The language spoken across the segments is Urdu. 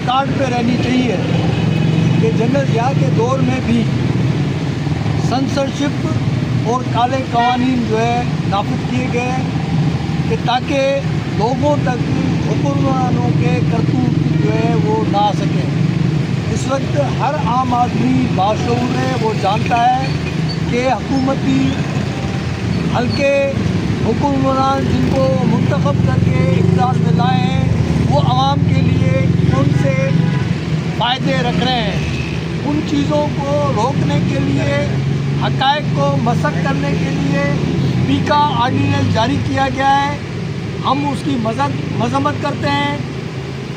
ریکارڈ پہ رہنی چاہیے کہ جنرل ضیاء کے دور میں بھی سنسرشپ اور کالے قوانین جو ہے نافذ کیے گئے کہ تاکہ لوگوں تک حکمرانوں کے کرتوت جو ہے وہ نہ آ سکیں۔ اس وقت ہر عام آدمی باشعور ہے، وہ جانتا ہے کہ حکومتی حلقے حکمران جن کو منتخب کر کے اقتدار میں لائے ہیں وہ عوام کے لیے کون سے فائدے رکھ رہے ہیں۔ ان چیزوں کو روکنے کے لیے، حقائق کو مسخ کرنے کے لیے پی کا آرڈیننس جاری کیا گیا ہے۔ ہم اس کی مذمت کرتے ہیں۔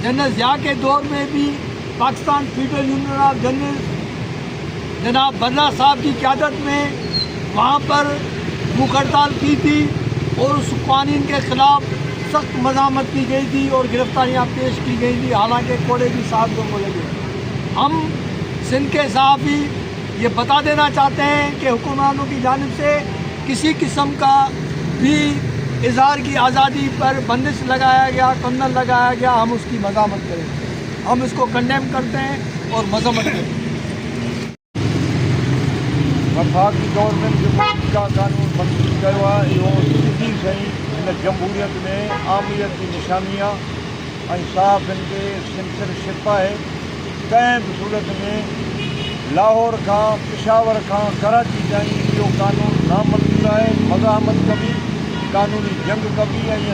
جنرل ضیاء کے دور میں بھی Pakistan federal union of journalist جناب برنا صاحب کی قیادت میں وہاں پر بھوک ہڑتال کی تھی اور اس قوانین کے خلاف سخت مزاحمت کی گئی تھی اور گرفتاریاں پیش کی گئی تھی، حالانکہ کوڑے بھی 7 لوگوں لگے۔ ہم سندھ کے صحافی یہ بتا دینا چاہتے ہیں کہ حکمرانوں کی جانب سے کسی قسم کا بھی اظہار کی آزادی پر بندش لگایا گیا، کنن لگایا گیا، ہم اس کی مذمت کریں گے۔ ہم اس کو کنڈیم کرتے ہیں اور مذمت کرتے ہیں۔ وفاقی گورنمنٹ جمہوریت کا قانون منظور کیا ان جمہوریت میں عامیت کی نشانیاں انصاف ان کے سنسرشپ ہے۔ کہیں بھی صورت میں لاہور کا پشاور کا کراچی تائیں یہ قانون نامنظور ہے۔ مزاحمت کبھی قانونی جنگ کبھی یہ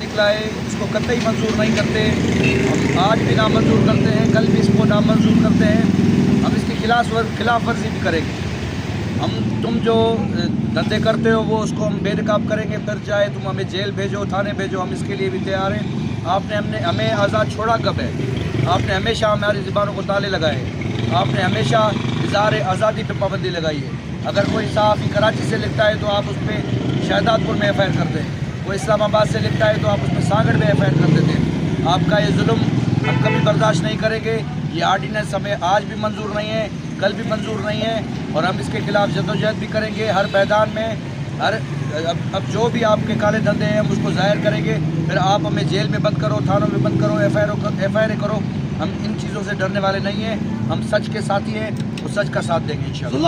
نکلا ہے اس کو قطعی منظور نہیں کرتے، ہم آج بھی نامنظور کرتے ہیں، کل بھی اس کو نامنظور کرتے ہیں، ہم اس کی خلاف ورزی بھی کریں گے۔ تم جو دھندے کرتے ہو وہ اس کو ہم بے نقاب کریں گے، پھر چاہے تم ہمیں جیل بھیجو، تھانے بھیجو، ہم اس کے لیے بھی تیار ہیں۔ آپ نے ہمیں آزاد چھوڑا کب ہے؟ آپ نے ہمیشہ ہماری زبانوں کو تالے لگائے ہیں، آپ نے ہمیشہ اظہار آزادی پہ پابندی لگائی ہے۔ اگر کوئی صحافی کراچی سے لکھتا ہے تو آپ اس پہ شہداد پور میں ایف آئی آر کرتے ہیں، وہ اسلام آباد سے لکھتا ہے تو آپ اس میں سانگڑ میں ایف آئی آر کر دیتے ہیں۔ آپ کا یہ ظلم ہم کبھی برداشت نہیں کریں گے۔ یہ آرڈیننس ہمیں آج بھی منظور نہیں ہے، کل بھی منظور نہیں ہے، اور ہم اس کے خلاف جدوجہد بھی کریں گے ہر میدان میں۔ اب جو بھی آپ کے کالے دھندے ہیں ہم اس کو ظاہر کریں گے، پھر آپ ہمیں جیل میں بند کرو، تھانوں میں بند کرو، ایف آئی آر کرو، ہم ان چیزوں سے ڈرنے والے نہیں ہیں۔ ہم سچ کے ساتھی ہیں اور سچ کا ساتھ دیں گے انشاءاللہ۔